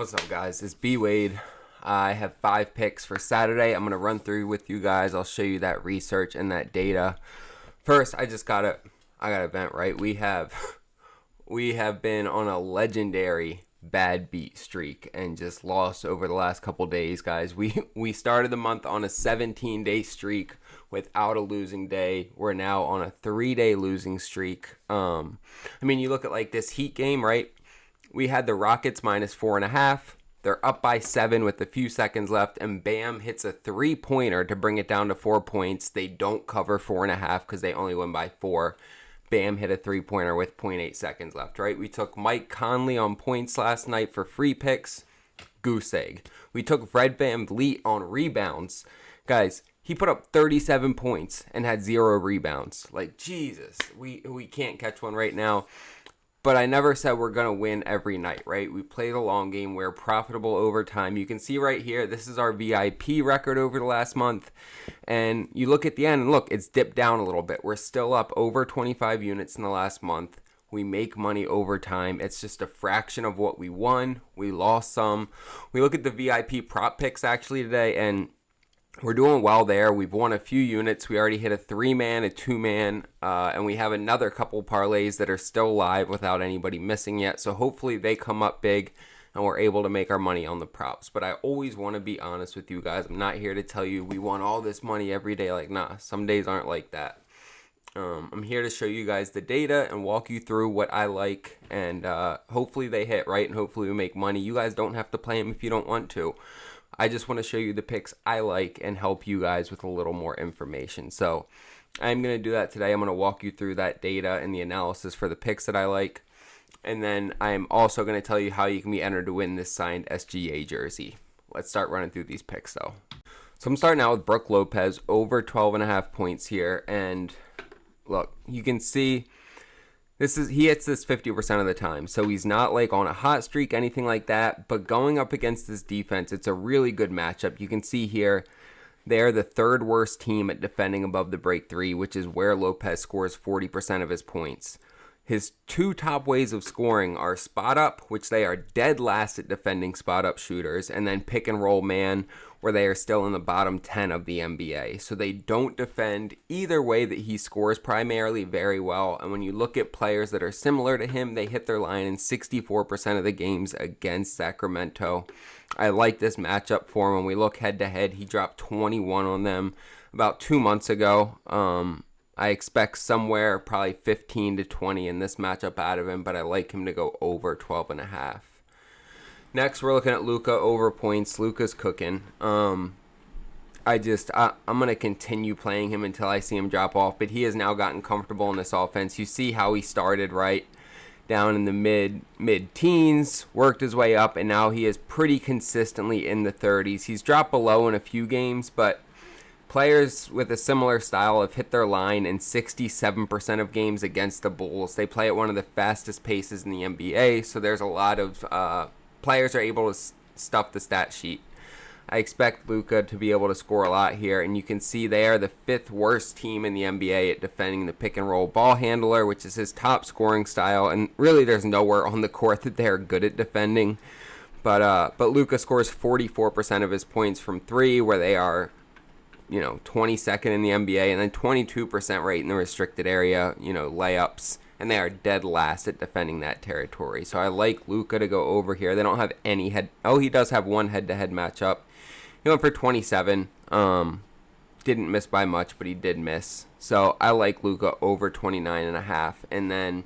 What's up, guys? It's B Wade. I have 5 picks for Saturday. I'm going to run through with you guys. I'll show you that research and that data. First, I got to vent, right? We have been on a legendary bad beat streak and just lost over the last couple days, guys. We started the month on a 17-day streak without a losing day. We're now on a 3-day losing streak. You look at like this Heat game, right? We had the Rockets -4.5. They're up by 7 with a few seconds left, and Bam hits a 3-pointer to bring it down to 4 points. They don't cover 4.5 because they only win by 4. Bam hit a 3-pointer with 0.8 seconds left, right? We took Mike Conley on points last night for free picks. Goose egg. We took Fred VanVleet on rebounds. Guys, he put up 37 points and had 0 rebounds. Like, Jesus, we can't catch one right now. But I never said we're going to win every night, right? We play the long game. We're profitable over time. You can see right here, this is our VIP record over the last month. And you look at the end, and look, it's dipped down a little bit. We're still up over 25 units in the last month. We make money over time. It's just a fraction of what we won. We lost some. We look at the VIP prop picks actually today, and we're doing well there. We've won a few units. We already hit a 3-man, a 2-man, and we have another couple parlays that are still live without anybody missing yet. So hopefully they come up big and we're able to make our money on the props. But I always want to be honest with you guys. I'm not here to tell you we won all this money every day. Like, nah, some days aren't like that. I'm here to show you guys the data and walk you through what I like, and hopefully they hit, right? And hopefully we make money. You guys don't have to play them if you don't want to. I just want to show you the picks I like and help you guys with a little more information. So I'm going to do that today. I'm going to walk you through that data and the analysis for the picks that I like. And then I'm also going to tell you how you can be entered to win this signed SGA jersey. Let's start running through these picks, though. So I'm starting out with Brook Lopez over 12.5 points here. And look, you can see he hits this 50% of the time, so he's not like on a hot streak, anything like that, but going up against this defense, it's a really good matchup. You can see here, they're the 3rd worst team at defending above the break 3, which is where Lopez scores 40% of his points. His 2 top ways of scoring are spot up, which they are dead last at defending spot up shooters, and then pick and roll man, where they are still in the bottom 10 of the NBA. So they don't defend either way that he scores primarily very well. And when you look at players that are similar to him, they hit their line in 64% of the games against Sacramento. I like this matchup for him. When we look head to head, he dropped 21 on them about 2 months ago. I expect somewhere probably 15 to 20 in this matchup out of him, but I like him to go over 12.5. Next, we're looking at Luka over points. Luka's cooking. I'm going to continue playing him until I see him drop off, but he has now gotten comfortable in this offense. You see how he started, right? Down in the mid-teens, worked his way up, and now he is pretty consistently in the 30s. He's dropped below in a few games, but players with a similar style have hit their line in 67% of games against the Bulls. They play at one of the fastest paces in the NBA, so there's a lot of players are able to stuff the stat sheet. I expect Luka to be able to score a lot here, and you can see they are the 5th worst team in the NBA at defending the pick and roll ball handler, which is his top scoring style, and really there's nowhere on the court that they are good at defending. But Luka scores 44% of his points from 3, where they are 22nd in the NBA, and then 22% rate in the restricted area, layups, and they are dead last at defending that territory. So I like Luka to go over here. They don't have any he does have one head-to-head matchup. He went for 27. Didn't miss by much, but he did miss. So I like Luka over 29.5. And then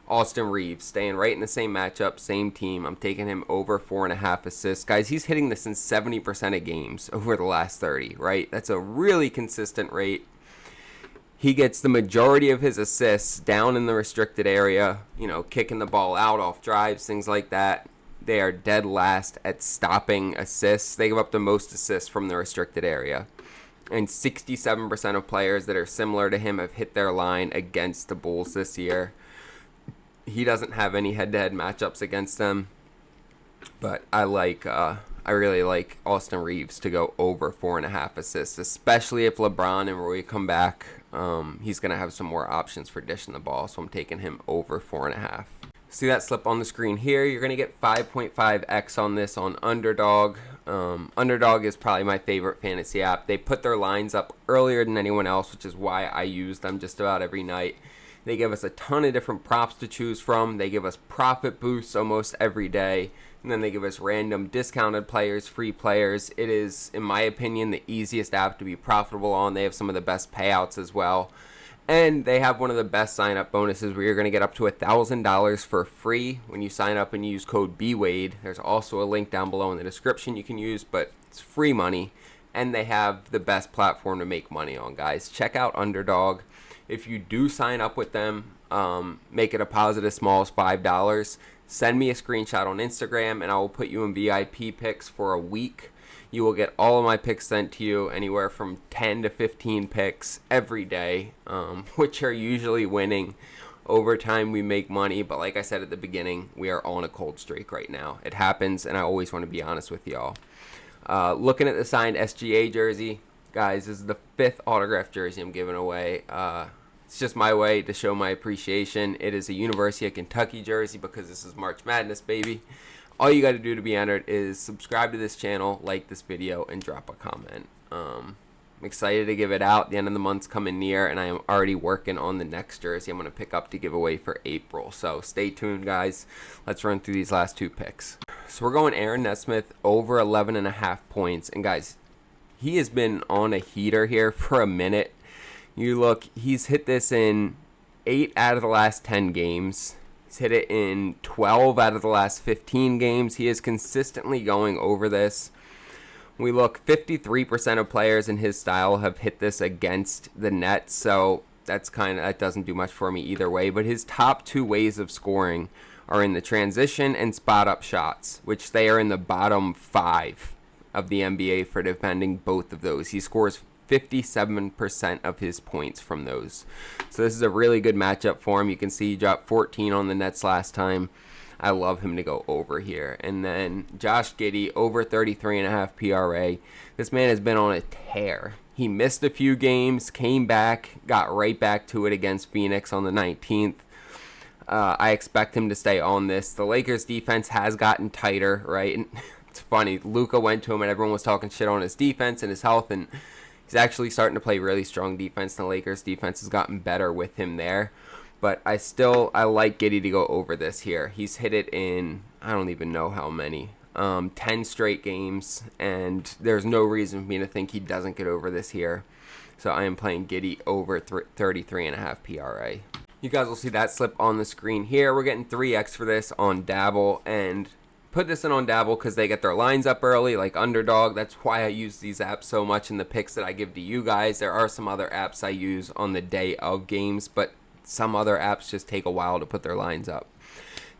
Austin Reeves, staying right in the same matchup, same team. I'm taking him over 4.5 assists. Guys, he's hitting this in 70% of games over the last 30, right? That's a really consistent rate. He gets the majority of his assists down in the restricted area, kicking the ball out off drives, things like that. They are dead last at stopping assists. They give up the most assists from the restricted area. And 67% of players that are similar to him have hit their line against the Bulls this year. He doesn't have any head-to-head matchups against them, but I really like Austin Reeves to go over 4.5 assists, especially if LeBron and Roy come back. He's going to have some more options for dishing the ball, so I'm taking him over 4.5. See that slip on the screen here? You're going to get 5.5x on this on Underdog. Underdog is probably my favorite fantasy app. They put their lines up earlier than anyone else, which is why I use them just about every night. They give us a ton of different props to choose from. They give us profit boosts almost every day. And then they give us random discounted players, free players. It is, in my opinion, the easiest app to be profitable on. They have some of the best payouts as well. And they have one of the best sign-up bonuses where you're going to get up to $1,000 for free when you sign up and use code BWADE. There's also a link down below in the description you can use, but it's free money. And they have the best platform to make money on, guys. Check out Underdog. If you do sign up with them, make it a deposit as small as $5. Send me a screenshot on Instagram, and I will put you in VIP picks for a week. You will get all of my picks sent to you, anywhere from 10 to 15 picks every day, which are usually winning. Over time, we make money, but like I said at the beginning, we are on a cold streak right now. It happens, and I always want to be honest with y'all. Looking at the signed SGA jersey, guys, this is the 5th autographed jersey I'm giving away. It's just my way to show my appreciation. It is a University of Kentucky jersey because this is March Madness, baby. All you got to do to be entered is subscribe to this channel, like this video, and drop a comment. I'm excited to give it out. The end of the month's coming near, and I am already working on the next jersey I'm going to pick up to give away for April. So stay tuned, guys. Let's run through these last 2 picks. So we're going Aaron Nesmith over 11.5 points. And, guys, he has been on a heater here for a minute. You look, he's hit this in 8 out of the last 10 games. He's hit it in 12 out of the last 15 games. He is consistently going over this. We look, 53% of players in his style have hit this against the net, so that doesn't do much for me either way. But his top 2 ways of scoring are in the transition and spot up shots, which they are in the bottom 5 of the NBA for defending both of those. He scores 57% of his points from those. So this is a really good matchup for him. You can see he dropped 14 on the Nets last time. I love him to go over here. And then Josh Giddey, over 33.5 PRA. This man has been on a tear. He missed a few games, came back, got right back to it against Phoenix on the 19th. I expect him to stay on this. The Lakers defense has gotten tighter, right? And it's funny. Luka went to him and everyone was talking shit on his defense and his health, and he's actually starting to play really strong defense. The Lakers defense has gotten better with him there. But I like Giddey to go over this here. He's hit it in, I don't even know how many, 10 straight games. And there's no reason for me to think he doesn't get over this here. So I am playing Giddey over 33.5 PRA. You guys will see that slip on the screen here. We're getting 3x for this on Dabble. And put this in on Dabble because they get their lines up early, like Underdog. That's why I use these apps so much in the picks that I give to you guys. There are some other apps I use on the day of games, but some other apps just take a while to put their lines up.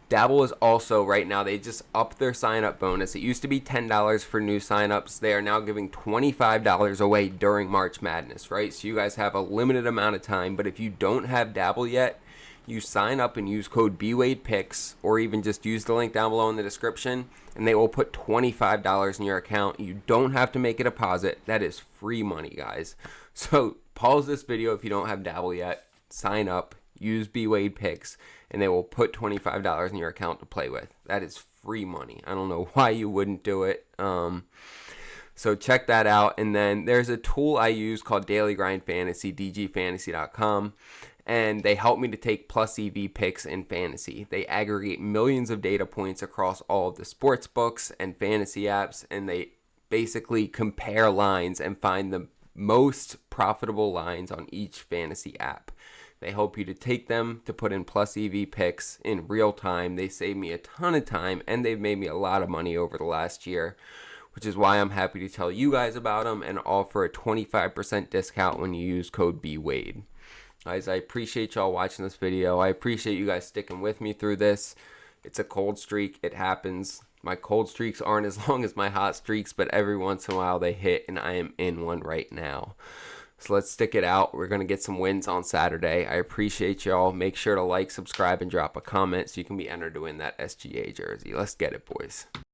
Dabble is also, right now, they just upped their sign-up bonus. It used to be $10 for new sign-ups. They are now giving $25 away during March Madness, right? So you guys have a limited amount of time, but if you don't have Dabble yet, you sign up and use code BWADEPICKS, or even just use the link down below in the description, and they will put $25 in your account. You don't have to make a deposit. That is free money, guys. So pause this video if you don't have Dabble yet. Sign up, use BWADEPICKS, and they will put $25 in your account to play with. That is free money. I don't know why you wouldn't do it. So check that out. And then there's a tool I use called Daily Grind Fantasy, dgfantasy.com. And they help me to take plus EV picks in fantasy. They aggregate millions of data points across all of the sports books and fantasy apps, and they basically compare lines and find the most profitable lines on each fantasy app. They help you to take them to put in plus EV picks in real time. They save me a ton of time, and they've made me a lot of money over the last year, which is why I'm happy to tell you guys about them and offer a 25% discount when you use code BWADE. Guys, I appreciate y'all watching this video. I appreciate you guys sticking with me through this. It's a cold streak. It happens. My cold streaks aren't as long as my hot streaks, but every once in a while they hit, and I am in one right now. So let's stick it out. We're going to get some wins on Saturday. I appreciate y'all. Make sure to like, subscribe, and drop a comment so you can be entered to win that SGA jersey. Let's get it, boys.